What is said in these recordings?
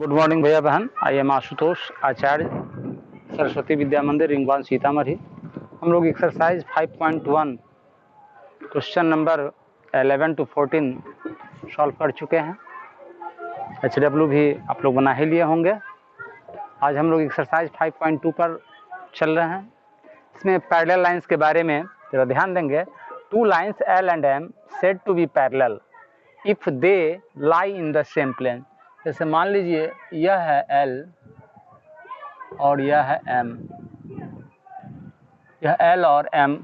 Good morning भैया बहन। I am Ashutosh आचार्य, सरस्वती विद्या मंदिर, रिंगवान, सीतामढ़ी। हम लोग exercise 5.1 question number 11 to 14 solve कर चुके हैं। HW भी आप लोग बना ही लिए होंगे। आज हम लोग एक्सरसाइज 5.2 पर चल रहे हैं। इसमें पैरेलल लाइंस के बारे में जरा ध्यान देंगे। Two lines L and M said to be parallel if they lie in the same plane. जैसे मान लीजिए यह है L और यह है M, यह L और M,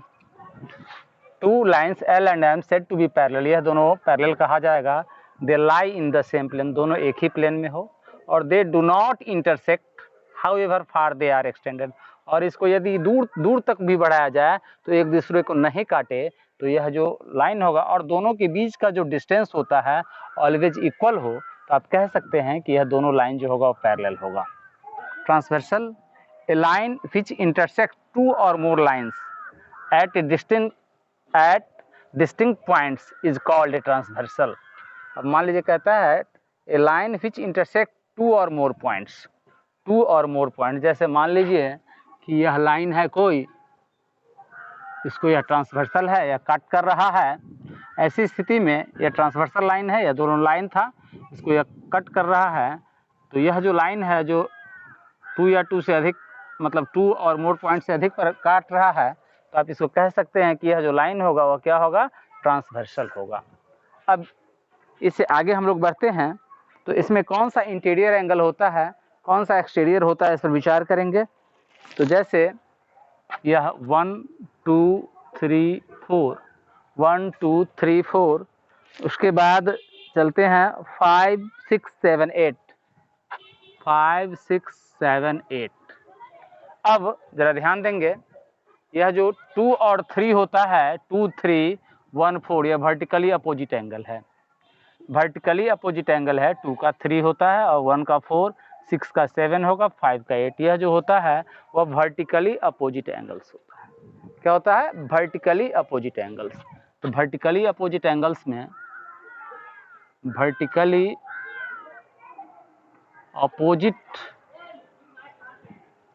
two lines L and M said to be parallel, यह दोनों पैरेलल कहा जाएगा। They lie in the same plane, दोनों एक ही प्लेन में हो, और they do not intersect however far they are extended. और इसको यदि दूर दूर तक भी बढ़ाया जाए तो एक दूसरे को नहीं काटे, तो यह जो लाइन होगा और दोनों के बीच का जो डिस्टेंस होता है ऑलवेज इक्वल हो, तो आप कह सकते हैं कि यह दोनों लाइन जो होगा वो पैरेलल होगा। Transversal, a line which intersect two or more lines at distinct points is called a transversal. अब मान लीजिए कहता है a line which intersect two or more points, to or more point. जैसे मान लीजिए कि यह लाइन है कोई, इसको यह ट्रांसवर्सल है या कट कर रहा है, ऐसी स्थिति में यह ट्रांसवर्सल लाइन है या दोनों लाइन था, इसको यह कट कर रहा है, तो यह जो लाइन है जो टू या टू से अधिक, मतलब टू और मोर पॉइंट से अधिक पर काट रहा है, तो आप इसको कह सकते हैं कि यह जो लाइन होगा वह क्या होगा, ट्रांसवर्सल होगा। अब इससे आगे हम लोग बढ़ते हैं, तो इसमें कौन सा इंटीरियर एंगल होता है, कौन सा एक्सटीरियर होता है, इस पर विचार करेंगे। तो जैसे यह 1 2 3 4, 1 2 3 4, उसके बाद चलते हैं 5 6 7 8, 5 6 7 8। अब जरा ध्यान देंगे, यह जो 2 और 3 होता है, 2 3 1 4, यह वर्टिकली अपोजिट एंगल है। वर्टिकली अपोजिट एंगल है, 2 का 3 होता है और 1 का 4, 6 का 7 होगा, 5 का 8। यह जो होता है वह वर्टिकली अपोजिट एंगल्स होता है। क्या होता है? Vertically opposite angles. तो वर्टिकली अपोजिट एंगल्स में, वर्टिकली अपोजिट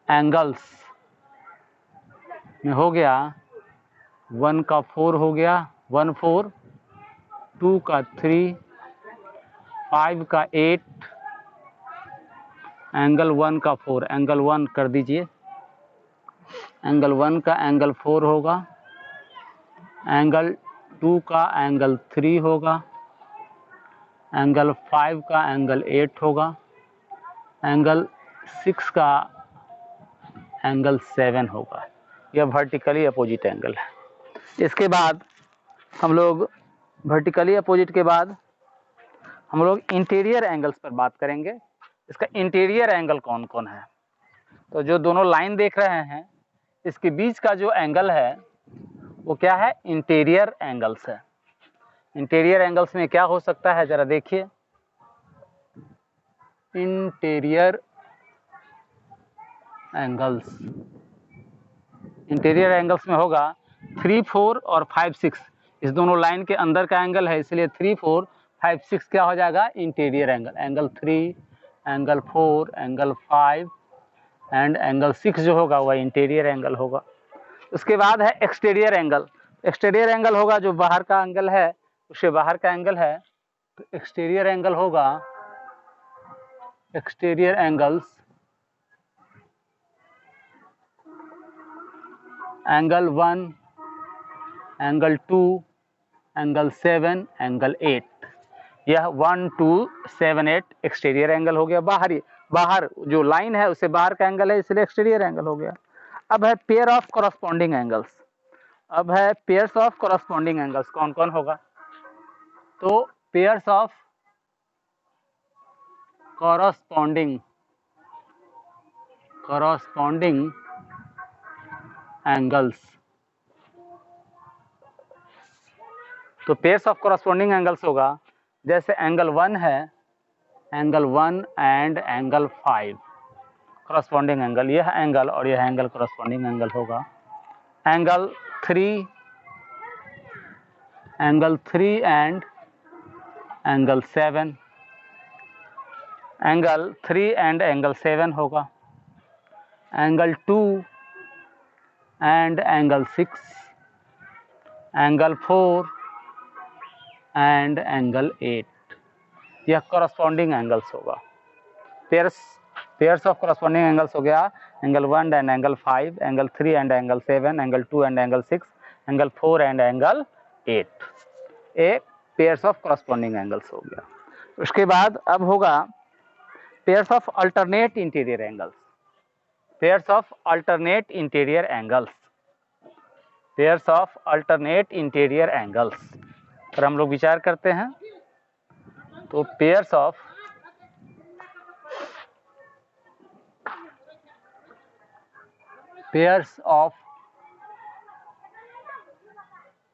एंगल्स में हो गया 1 का 4 हो गया, 1 4, 2 का 3, 5 का 8, एंगल 1 का 4, एंगल 1 कर दीजिए, एंगल 1 का एंगल 4 होगा, एंगल 2 का एंगल 3 होगा, एंगल 5 का एंगल 8 होगा, एंगल 6 का एंगल 7 होगा। यह वर्टिकली अपोजिट एंगल है। इसके बाद हम लोग वर्टिकली अपोजिट के बाद हम लोग इंटीरियर एंगल्स पर बात करेंगे। इसका इंटीरियर एंगल कौन कौन है? तो जो दोनों लाइन देख रहे हैं, इसके बीच का जो एंगल है वो क्या है? इंटीरियर एंगल्स है। इंटीरियर एंगल्स में क्या हो सकता है, जरा देखिए। इंटीरियर एंगल्स, इंटीरियर एंगल्स में होगा 3 4 और 5 6, इस दोनों लाइन के अंदर का एंगल है, इसलिए 3 4 5 6 क्या हो जाएगा? Interior angle. Angle 3, angle 4, angle 5 and angle 6 जो होगा वह इंटीरियर एंगल होगा। उसके बाद है एक्सटीरियर एंगल। एक्सटीरियर एंगल होगा जो बाहर का एंगल है, उससे बाहर का एंगल है, तो एक्सटीरियर एंगल होगा, exterior angles, angle 1, angle 2, angle 7, angle 8। यह 1 2 7 8 एक्सटीरियर एंगल हो गया। बाहर जो लाइन है उससे बाहर का एंगल है, इसलिए एक्सटीरियर एंगल हो गया। अब है पेयर ऑफ कॉरस्पॉन्डिंग एंगल्स। अब है पेयर्स ऑफ कॉरस्पॉन्डिंग एंगल्स, कौन कौन होगा? तो पेयर्स ऑफ कॉरस्पॉन्डिंग एंगल्स, तो पेयर्स ऑफ कॉरस्पॉन्डिंग एंगल्स होगा, जैसे एंगल 1 है, angle 1 and angle 5 corresponding angle, यह एंगल और यह एंगल कॉरस्पॉन्डिंग एंगल होगा। Angle 3 and angle 7, angle 3 and angle 7 होगा, angle 2 and angle 6, angle 4 and angle 8। यह करस्पॉन्डिंग एंगल्स होगा। पेयर्स ऑफ करस्पॉन्डिंग एंगल्स हो गया angle 1 and angle 5, angle 3 and angle 7, angle 2 and angle 6, angle 4 and angle 8। एक pairs of corresponding angles हो गया। उसके बाद अब होगा pairs of alternate interior angles. Pairs of alternate interior angles, pairs of alternate interior angles पर हम लोग विचार करते हैं तो pairs of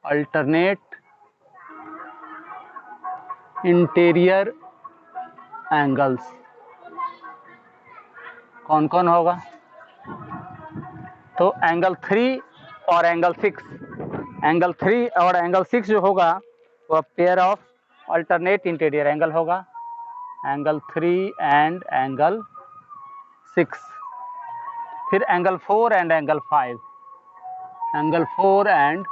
alternate interior angles कौन कौन होगा? तो एंगल 3 और एंगल 6, एंगल 3 और एंगल 6 जो होगा वह pair of alternate interior angle होगा, एंगल 3 एंड एंगल 6। फिर angle 4 and angle 5, angle 4 and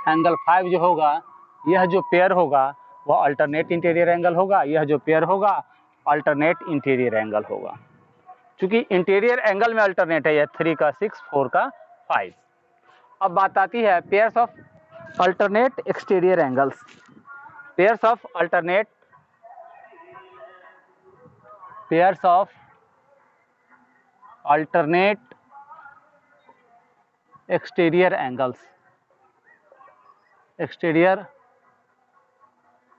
angle 5 जो होगा, यह जो पेयर होगा वह अल्टरनेट इंटीरियर एंगल होगा, यह जो पेयर होगा अल्टरनेट इंटीरियर एंगल होगा। चूंकि इंटीरियर एंगल में अल्टरनेट है, यह 3 का 6, 4 का 5। अब बात आती है pairs of alternate exterior angles. Pairs of alternate exterior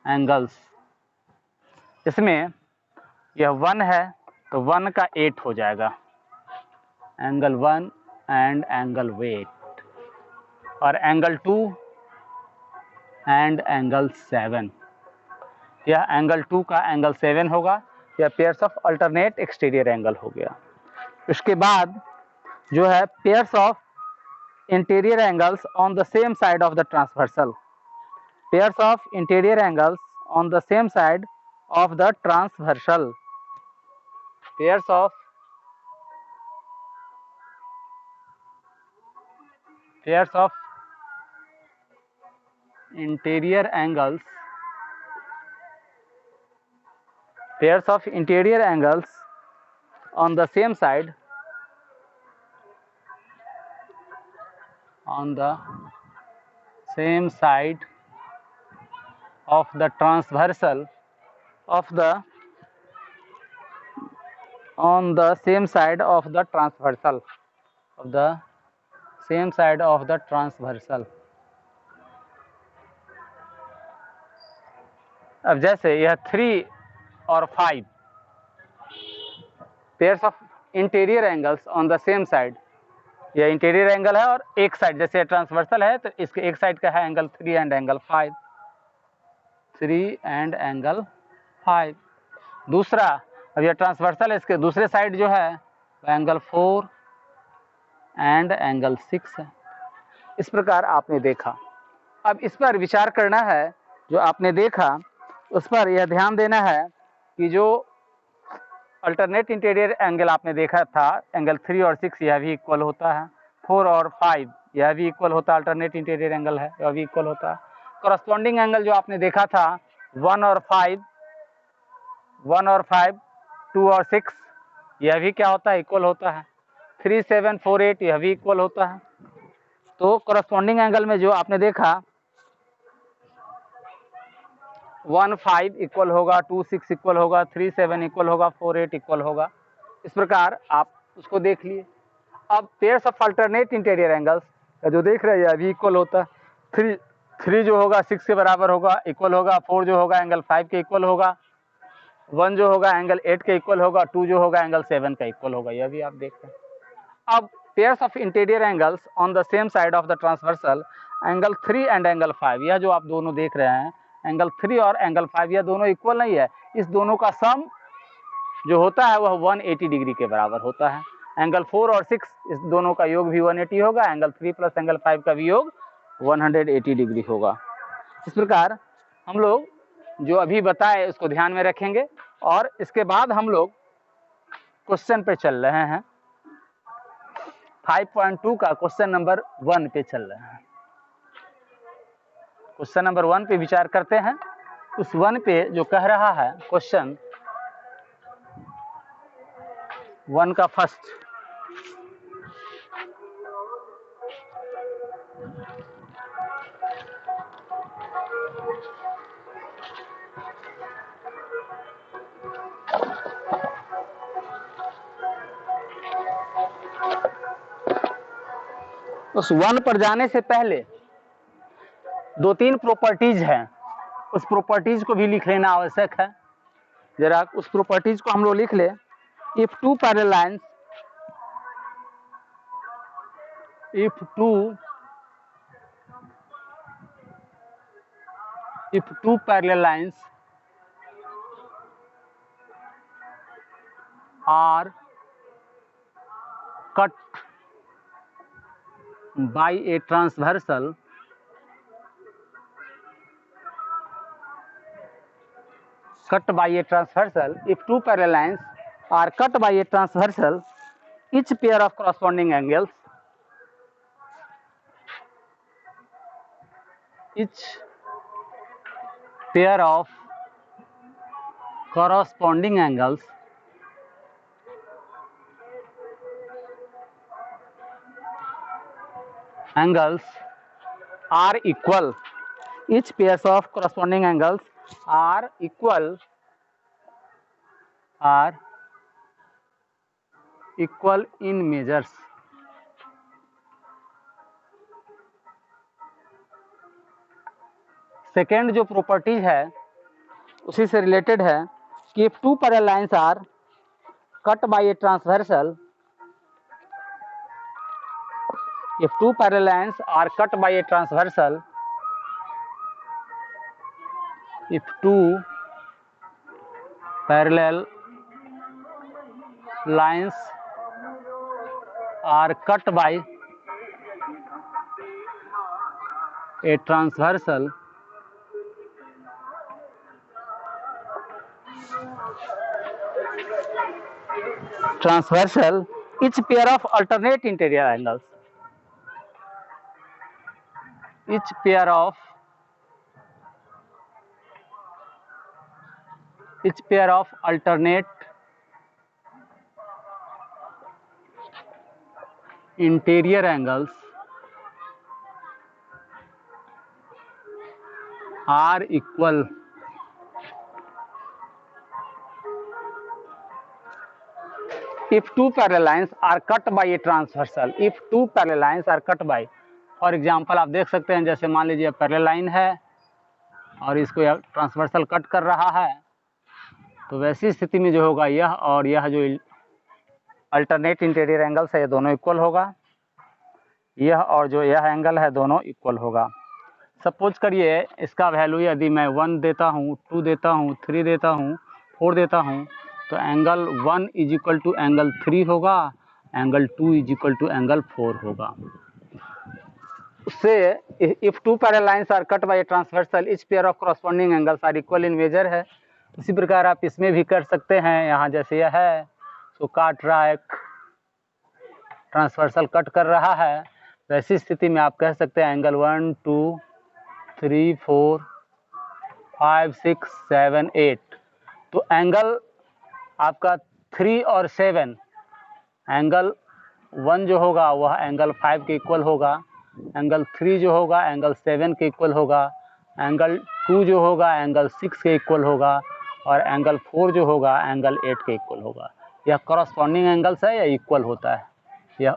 angles, इसमें यह 1 है तो 1 का 8 हो जाएगा, एंगल 1 एंड एंगल 8, और एंगल 2 एंड एंगल 7, यह एंगल 2 का एंगल 7 होगा। यह pairs of alternate exterior angle हो गया। उसके बाद जो है pairs of interior angles on the same side of the transversal. Pairs of interior angles on the same side of the transversal, pairs of interior angles, pairs of interior angles on the same side of the transversal of the on the same side of the transversal of the same side of the transversal। अब जैसे यह 3 और 5 pairs of interior angles on the same side, यह interior angle है और एक side जैसे transversal है तो इसके एक साइड का है angle 3 and angle 5, 3 and angle 5। दूसरा, अब यह ट्रांसवर्सल है, इसके दूसरे साइड जो है वह एंगल 4 एंड एंगल 6 है। इस प्रकार आपने देखा। अब इस पर विचार करना है, जो आपने देखा उस पर यह ध्यान देना है कि जो अल्टरनेट इंटीरियर एंगल आपने देखा था एंगल 3 और 6 यह भी इक्वल होता है, 4 और 5 यह भी इक्वल होता है, अल्टरनेट इंटीरियर एंगल है यह भी इक्वल होता है। करस्पॉन्डिंग एंगल जो आपने देखा था 1 और 5, 2 और 6 यह भी क्या होता है, इक्वल होता है। 3, 7, 4, 8 यह भी इक्वल होता है। तो करस्पॉन्डिंग एंगल में जो आपने देखा 1, 5 इक्वल होगा, 2, 6 इक्वल होगा, 3, 7 इक्वल होगा, 4, 8 इक्वल होगा। इस प्रकार आप उसको देख लिए। अब pairs of alternate interior angles जो देख रहे हैं अभी इक्वल होता है। 3 जो होगा 6 के बराबर होगा, इक्वल होगा। 4 जो होगा एंगल 5 के इक्वल होगा। 1 जो होगा एंगल 8 के इक्वल होगा। 2 जो होगा एंगल 7 का इक्वल होगा। यह भी आप देख रहे हैं। अब pairs of interior angles on the same side of the transversal, angle 3 and angle 5, यह जो आप दोनों देख रहे हैं एंगल 3 और एंगल 5 यह दोनों इक्वल नहीं है। इस दोनों का सम जो होता है वह 180 डिग्री के बराबर होता है। एंगल 4 और 6 इस दोनों का योग भी 180 होगा। एंगल 3 प्लस एंगल 5 का भी योग 180 डिग्री होगा। इस प्रकार हम लोग जो अभी बताए उसको ध्यान में रखेंगे। और इसके बाद हम लोग क्वेश्चन पे चल रहे हैं, 5.2 का क्वेश्चन नंबर 1 पे चल रहे हैं। क्वेश्चन नंबर 1 पे विचार करते हैं। उस 1 पे जो कह रहा है क्वेश्चन 1 का फर्स्ट, उस 1 पर जाने से पहले 2-3 प्रॉपर्टीज हैं, उस प्रॉपर्टीज को भी लिख लेना आवश्यक है। जरा उस प्रॉपर्टीज को हम लोग लिख ले। If two parallel lines, if two parallel lines are cut by a transversal, if two parallel lines are cut by a transversal, each pair of corresponding angles, each pair of corresponding angles are equal. Each pairs of corresponding angles are equal in measures. Second जो property है उसी से related है कि if two parallel lines are cut by a transversal, if two parallel lines are cut by a transversal, if two parallel lines are cut by a transversal, each pair of alternate interior angles, each pair of alternate interior angles are equal if two parallel lines are cut by a transversal. If two parallel lines are cut by, for example आप देख सकते हैं, जैसे मान लीजिए parallel line है और इसको ट्रांसवर्सल कट कर रहा है, तो वैसी स्थिति में जो होगा यह और यह जो अल्टरनेट इंटीरियर एंगल्स है ये दोनों इक्वल होगा, यह और जो यह एंगल है दोनों इक्वल होगा। सपोज करिए इसका वैल्यू यदि मैं 1 देता हूँ, 2 देता हूँ, 3 देता हूँ, 4 देता हूँ, तो angle 1 is equal to angle 3 होगा, angle 2 is equal to angle 4 होगा। उससे if two parallel lines are cut by transversal, each pair of corresponding angles are equal in measure है। इसी प्रकार आप इसमें भी कर सकते हैं। यहाँ जैसे यह है तो काट रहा है, ट्रांसवर्सल कट कर रहा है, वैसी स्थिति में आप कह सकते हैं एंगल 1 2 3 4 5 6 7 8। तो एंगल आपका 3 और 7, एंगल 1 जो होगा वह एंगल 5 के इक्वल होगा, एंगल 3 जो होगा एंगल 7 के इक्वल होगा, एंगल 2 जो होगा एंगल 6 के इक्वल होगा, और एंगल 4 जो होगा एंगल 8 के इक्वल होगा। यह कॉरस्पॉन्डिंग एंगल्स है, यह इक्वल होता है। यह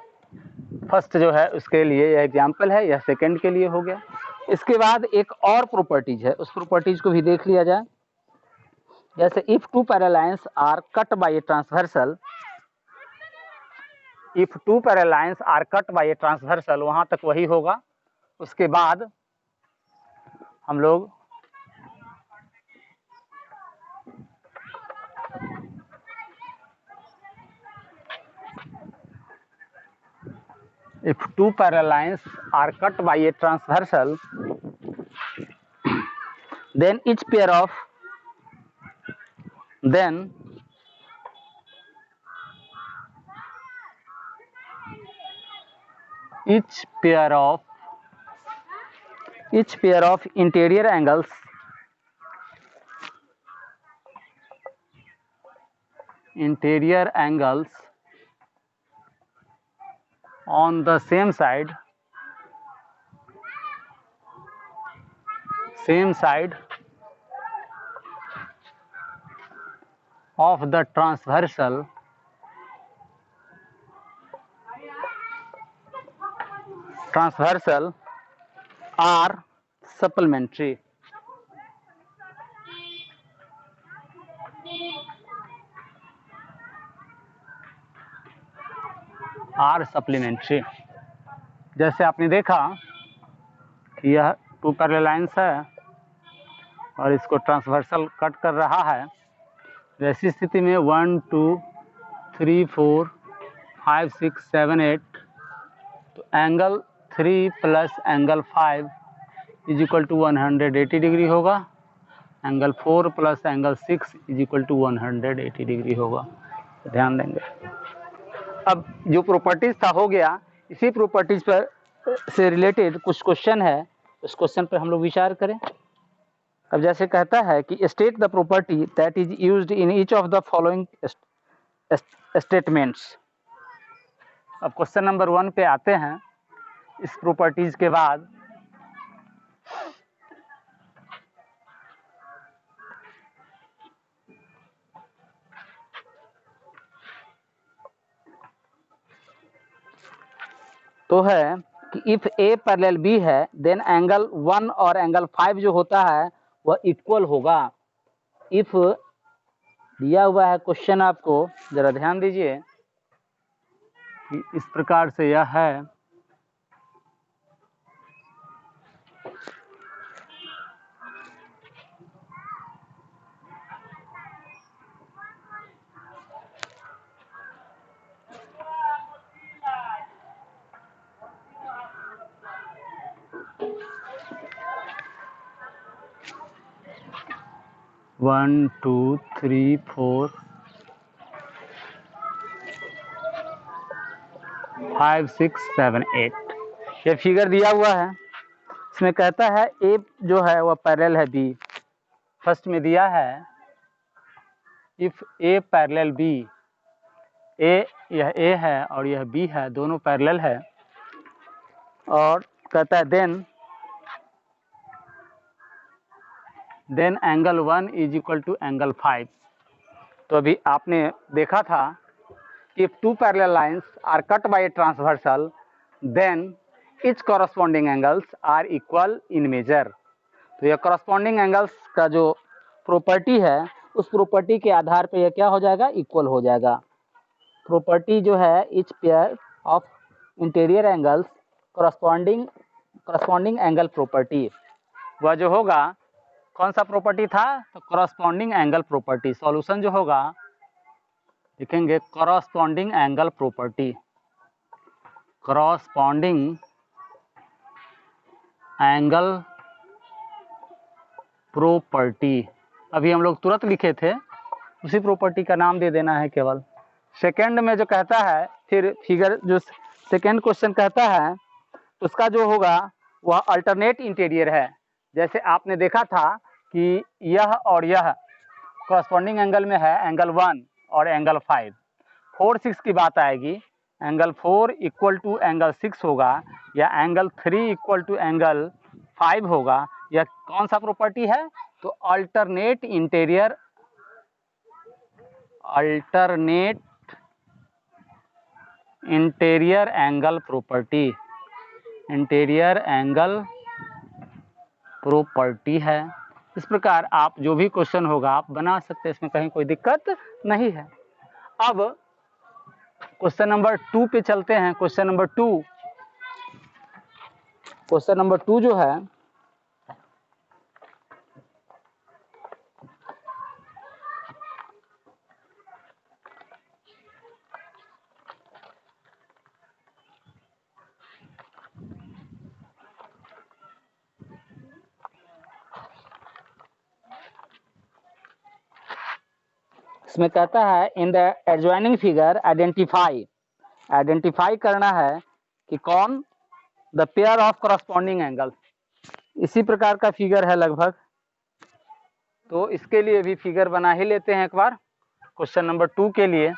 फर्स्ट जो है उसके लिए यह एग्जाम्पल है, यह सेकंड के लिए हो गया। इसके बाद एक और प्रॉपर्टीज है, उस प्रॉपर्टीज को भी देख लिया जाए। जैसे if two parallel lines are cut by a transversal, if two parallel lines are cut by a transversal, वहां तक वही होगा। उसके बाद हम लोग if two parallel lines are cut by a transversal, then each pair of then each pair of interior angles on the same side of the transversal are supplementary. जैसे आपने देखा कि यह टू पैरेलल लाइंस है और इसको transversal cut कर रहा है। वैसी स्थिति में 1 2 3 4 5 6 7 8 तो angle 3 plus angle 5 is equal to 180 degree होगा। Angle 4 plus angle 6 is equal to 180 degree होगा। तो ध्यान देंगे। अब जो प्रॉपर्टीज था हो गया। इसी प्रॉपर्टीज पर से रिलेटेड कुछ क्वेश्चन है, उस क्वेश्चन पर हम लोग विचार करें। अब जैसे कहता है कि state the property that is used in each of the following statements. अब क्वेश्चन नंबर 1 पे आते हैं। इस प्रॉपर्टीज के बाद तो है कि इफ ए पैरेलल बी है देन एंगल 1 और एंगल 5 जो होता है वह इक्वल होगा। इफ दिया हुआ है क्वेश्चन, आपको जरा ध्यान दीजिए कि इस प्रकार से यह है। वन टू थ्री फोर 5 6 7 8 ये फिगर दिया हुआ है। इसमें कहता है ए जो है वह पैरेलल है बी। फर्स्ट में दिया है इफ ए पैरेलल बी, यह ए है और यह बी है, दोनों पैरेलल है। और कहता है then angle 1 is equal to angle 5। तो अभी आपने देखा था कि if two parallel lines are cut by a transversal then each corresponding angles are equal in measure. तो यह कॉरस्पॉन्डिंग एंगल्स का जो प्रॉपर्टी है उस प्रॉपर्टी के आधार पर यह क्या हो जाएगा, इक्वल हो जाएगा। प्रॉपर्टी जो है etch pair of interior angles corresponding angle property, वह जो होगा कौन सा प्रॉपर्टी था, तो कॉरस्पॉन्डिंग एंगल प्रॉपर्टी। सॉल्यूशन जो होगा लिखेंगे corresponding angle property, corresponding angle property. अभी हम लोग तुरंत लिखे थे, उसी प्रॉपर्टी का नाम दे देना है केवल। सेकंड में जो कहता है, फिर फिगर जो सेकंड क्वेश्चन कहता है उसका जो होगा वह अल्टरनेट इंटीरियर है। जैसे आपने देखा था कि यह और यह कॉरस्पॉन्डिंग एंगल में है, एंगल 1 और एंगल 5। 4 6 की बात आएगी, एंगल 4 इक्वल टू एंगल 6 होगा या एंगल 3 इक्वल टू एंगल 5 होगा। यह कौन सा प्रॉपर्टी है, तो alternate interior angle property, interior angle property है। इस प्रकार आप जो भी क्वेश्चन होगा आप बना सकते हैं, इसमें कहीं कोई दिक्कत नहीं है। अब क्वेश्चन नंबर 2 पे चलते हैं। क्वेश्चन नंबर 2 जो है इसमें कहता है in the adjoining figure identify करना है कि कौन the pair of corresponding angle. इसी प्रकार का फिगर है लगभग, तो इसके लिए भी फिगर बना ही लेते हैं एक बार। क्वेश्चन नंबर 2 के लिए,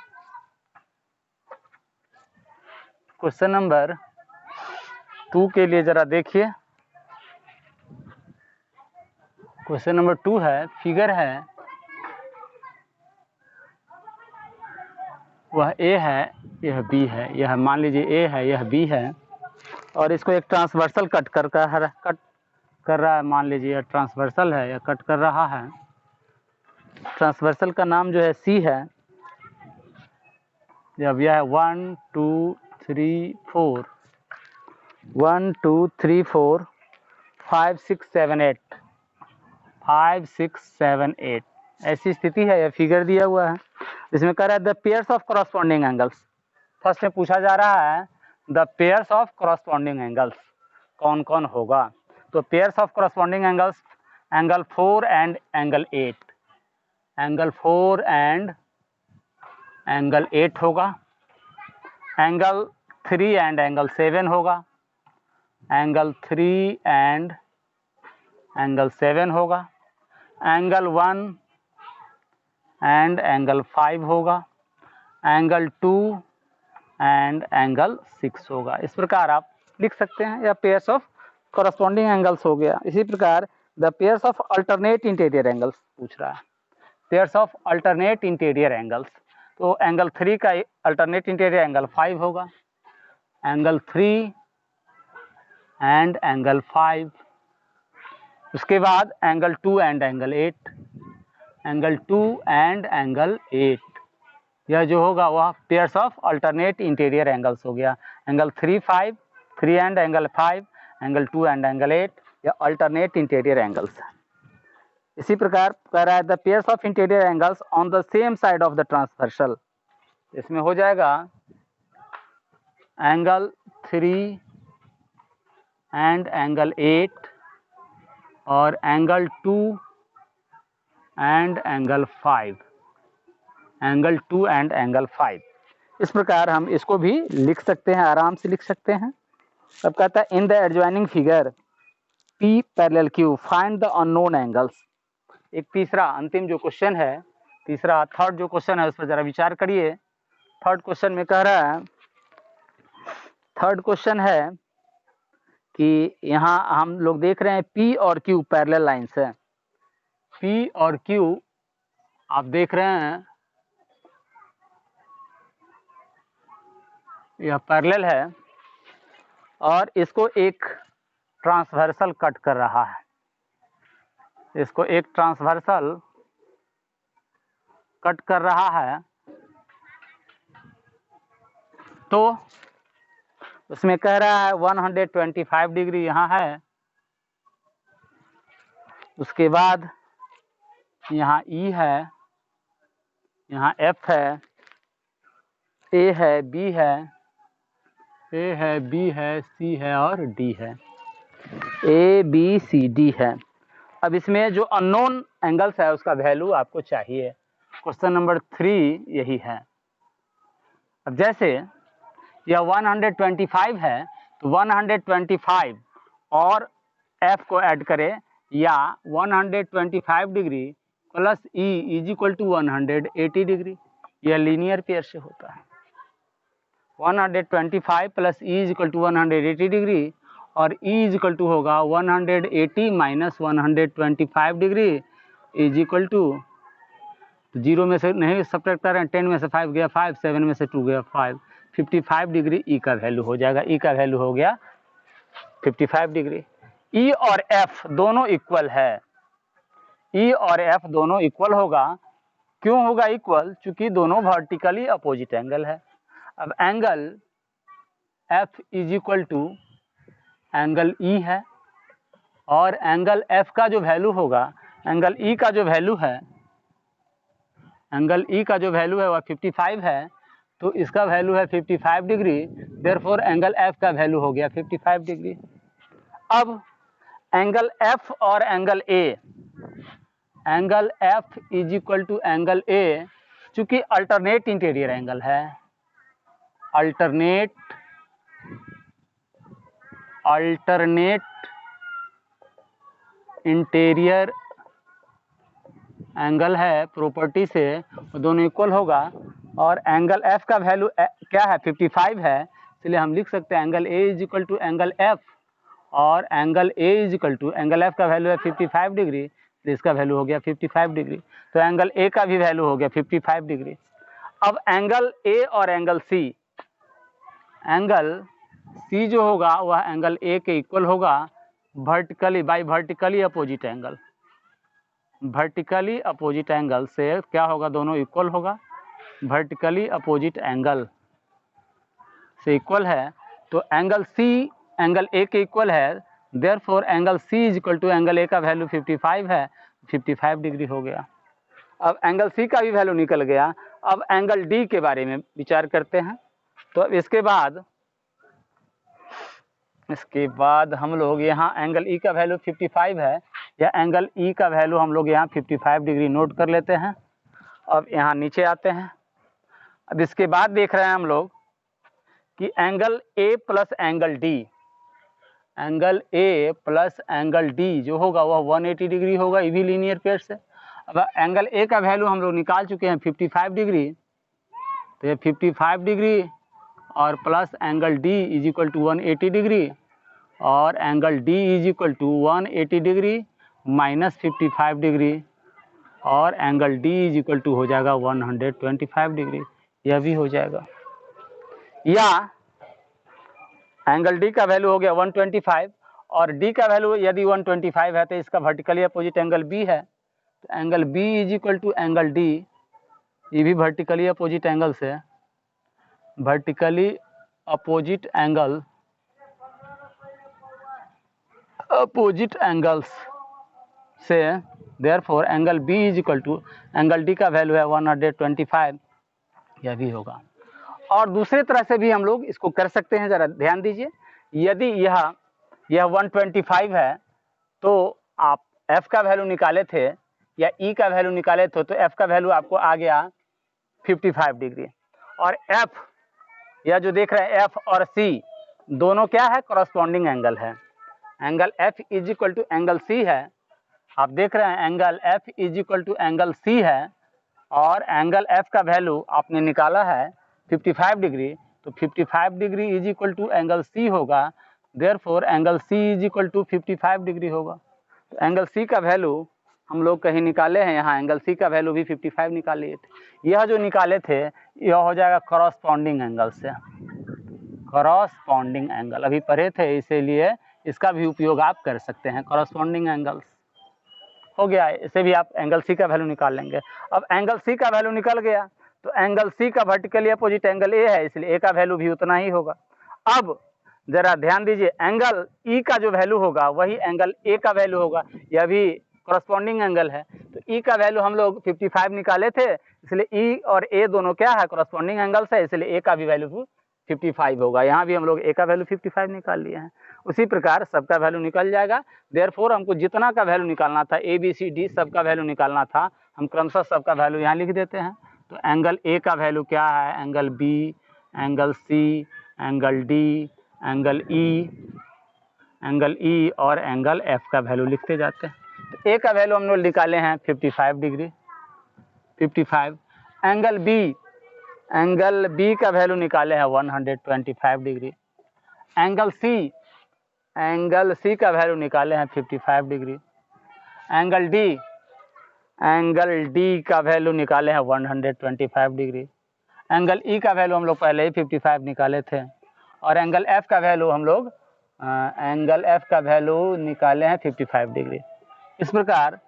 क्वेश्चन नंबर 2 के लिए जरा देखिए। क्वेश्चन नंबर 2 है, फिगर है, वह ए है, यह बी है, यह मान लीजिए ए है, यह बी है, और इसको एक ट्रांसवर्सल कट कर रहा है। मान लीजिए यह ट्रांसवर्सल है, यह कट कर रहा है। ट्रांसवर्सल का नाम जो है सी है। जब यह 1 2 3 4 1 2 3 4 5 6 7 8 5 6 7 8 ऐसी स्थिति है। यह फिगर दिया हुआ है, इसमें कह रहा है the pairs of corresponding angles. First में पूछा जा रहा है the pairs of corresponding angles कौन कौन होगा। तो pairs of corresponding angles, angle 4 and angle 8, angle 4 and angle 8 होगा, एंगल 3 एंड एंगल 7 होगा, एंगल 3 एंड एंगल 7 होगा, एंगल 1 एंड एंगल 5 होगा, एंगल 2 एंड एंगल 6 होगा। इस प्रकार आप लिख सकते हैं, या पेयर्स ऑफ करस्पॉन्डिंग एंगल्स हो गया। इसी प्रकार the pairs of alternate interior angles पूछ रहा है, pairs of alternate interior angles. तो एंगल 3 का अल्टरनेट इंटीरियर एंगल 5 होगा, एंगल 3 एंड एंगल 5। उसके बाद angle 2 and angle 8, angle 2 and angle 8, यह जो होगा वह pairs of alternate interior angles हो गया। Angle 3 5, 3 and angle 5, angle 2 and angle 8, यह अल्टरनेट इंटीरियर एंगल्स है। इसी प्रकार कह रहा है the pairs of interior angles on the same side of the transversal. इसमें हो जाएगा एंगल 3 एंड एंगल 8 और angle 2 and angle 5, angle 2 and angle 5। इस प्रकार हम इसको भी लिख सकते हैं, आराम से लिख सकते हैं। अब कहता है in the adjoining figure P parallel Q find the unknown angles. एक तीसरा अंतिम जो क्वेश्चन है, तीसरा थर्ड जो क्वेश्चन है उस पर जरा विचार करिए। थर्ड क्वेश्चन में कह रहा है, थर्ड क्वेश्चन है कि यहाँ हम लोग देख रहे हैं P और Q पैरेलल लाइन्स है। P और Q आप देख रहे हैं यह पैरेलल है और इसको एक ट्रांसवर्सल कट कर रहा है। इसको एक ट्रांसवर्सल कट कर रहा है, तो उसमें कह रहा है 125 डिग्री यहाँ है। उसके बाद यहाँ E है, यहाँ F है, A है, B है, A है, B है, C है और D है। A B C D है। अब इसमें जो अननोन एंगल्स है उसका वैल्यू आपको चाहिए। क्वेश्चन नंबर 3 यही है। अब जैसे यह 125 है तो 125 और F को ऐड करें, या 125 degree plus E is equal to 180 degree. यह लीनियर पेयर से होता है। 125 plus E is equal to 180 degree और E इज इक्वल टू होगा 180 minus 125 degree is equal to, 0 में से नहीं सब्ट्रैक्ट कर रहे हैं, 10 में से 5 गया 5, 7 में से 2 गया 5, 55 डिग्री E का वैल्यू हो जाएगा। E का वैल्यू हो गया 55 डिग्री। E और F दोनों इक्वल है। E और F दोनों इक्वल होगा। क्यों होगा इक्वल? चूंकि दोनों वर्टिकली अपोजिट एंगल है। अब angle F is equal to angle E है और एंगल F का जो वैल्यू होगा, एंगल E का जो वैल्यू है, एंगल E का जो वैल्यू है वह 55 है, तो इसका वैल्यू है 55 डिग्री। देयरफॉर एंगल F का वैल्यू हो गया 55 डिग्री। अब एंगल F और angle A, angle F is equal to angle A चूंकि अल्टरनेट इंटीरियर एंगल है, अल्टरनेट इंटीरियर एंगल है, प्रॉपर्टी से दोनों इक्वल होगा। और एंगल एफ का वैल्यू क्या है, 55 है, इसलिए हम लिख सकते हैं angle A is equal to angle F, और angle A is equal to angle F का वैल्यू है 55 डिग्री, तो इसका वैल्यू हो गया 55 डिग्री। तो एंगल ए का भी वैल्यू हो गया 55 डिग्री। अब एंगल ए और एंगल सी जो होगा वह एंगल ए के इक्वल होगा vertically by vertically opposite angle. Vertically opposite angle से क्या होगा, दोनों इक्वल होगा, वर्टिकली अपोजिट एंगल से इक्वल है। तो एंगल सी एंगल ए के इक्वल है, therefore angle C is equal to angle A का वैल्यू 55 है, 55 डिग्री हो गया। अब एंगल सी का भी वैल्यू निकल गया। अब एंगल डी के बारे में विचार करते हैं। तो इसके बाद हम लोग यहाँ एंगल ई का वैल्यू 55 है, या एंगल ई का वैल्यू हम लोग यहाँ 55 डिग्री नोट कर लेते हैं। अब यहाँ नीचे आते हैं। अब इसके बाद देख रहे हैं हम लोग कि angle A plus angle D जो होगा वह 180 डिग्री होगा, ये भी लीनियर पेयर से। अब एंगल ए का वैल्यू हम लोग निकाल चुके हैं 55 डिग्री, तो ये 55 डिग्री और plus angle D is equal to 180 degree, और angle D is equal to 180 degree minus 55 degree, और angle D is equal to हो जाएगा 125 डिग्री, यह भी हो जाएगा। या एंगल डी का वैल्यू हो गया 125, और डी का वैल्यू यदि 125 है तो इसका वर्टिकली अपोजिट एंगल बी है, तो angle B is equal to angle D, ये भी वर्टिकली अपोजिट एंगल से, वर्टिकली अपोजिट एंगल्स से, therefore angle B is equal to angle D का वैल्यू है 125, यह भी होगा। और दूसरे तरह से भी हम लोग इसको कर सकते हैं, ज़रा ध्यान दीजिए। यदि यह 125 है तो आप f का वैल्यू निकाले थे या e का वैल्यू निकाले थे, तो f का वैल्यू आपको आ गया 55 डिग्री। और f या जो देख रहे हैं f और c दोनों क्या है, करस्पॉन्डिंग एंगल है। Angle f is equal to angle c है, आप देख रहे हैं angle f is equal to angle c है, और एंगल f का वैल्यू आपने निकाला है 55 डिग्री, तो 55 degree is equal to angle c होगा, therefore angle c is equal to 55 degree होगा। तो एंगल c का वैल्यू हम लोग कहीं निकाले हैं, यहाँ एंगल c का वैल्यू भी 55 निकाल लिए थे। यह जो निकाले थे यह हो जाएगा करस्पॉन्डिंग एंगल से, करस्पॉन्डिंग एंगल अभी पढ़े थे, इसीलिए इसका भी उपयोग आप कर सकते हैं। करस्पॉन्डिंग एंगल्स हो गया, इसे भी आप एंगल सी का वैल्यू निकाल लेंगे। अब एंगल सी का वैल्यू निकल गया, तो एंगल सी का वर्टिकली अपोजिट एंगल ए है, इसलिए ए का वैल्यू भी उतना ही होगा। अब जरा ध्यान दीजिए, एंगल ई का जो वैल्यू होगा वही एंगल ए का वैल्यू होगा, यह भी करस्पॉन्डिंग एंगल है। तो ई का वैल्यू हम लोग 55 निकाले थे, इसलिए ई और ए दोनों क्या है, करस्पॉन्डिंग एंगल्स है, इसलिए ए का भी वैल्यू 55 होगा। यहाँ भी हम लोग ए का वैल्यू 55 निकाल लिए हैं। उसी प्रकार सबका वैल्यू निकल जाएगा। देयरफॉर हमको जितना का वैल्यू निकालना था, ए बी सी डी सबका वैल्यू निकालना था, हम क्रमशः सबका वैल्यू यहाँ लिख देते हैं। तो एंगल ए का वैल्यू क्या है, angle B, angle C, angle D, angle E और एंगल एफ का वैल्यू लिखते जाते हैं। तो ए का वैल्यू हम लोग निकाले हैं 55 डिग्री, 55। एंगल बी का वैल्यू निकाले हैं 125 डिग्री। एंगल सी का वैल्यू निकाले हैं 55 डिग्री। एंगल डी का वैल्यू निकाले हैं 125 डिग्री। एंगल ई का वैल्यू हम लोग पहले ही 55 निकाले थे, और एंगल एफ का वैल्यू हम लोग निकाले हैं 55 डिग्री। इस प्रकार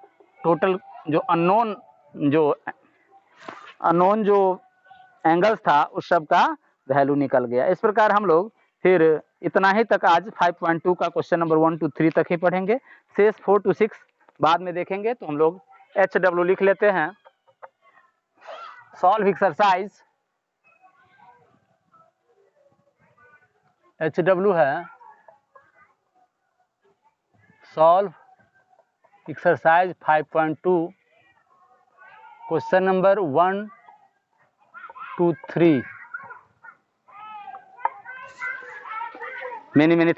टोटल जो अननोन जो एंगल्स था उस सब का वैल्यू निकल गया। इस प्रकार हम लोग फिर इतना ही तक आज 5.2 का क्वेश्चन नंबर 1 to 3 तक ही पढ़ेंगे। शेष 4 to 6 बाद में देखेंगे। तो हम लोग HW लिख लेते हैं। सॉल्व एक्सरसाइज HW है solve exercise 5.2 question number 1 2 3 many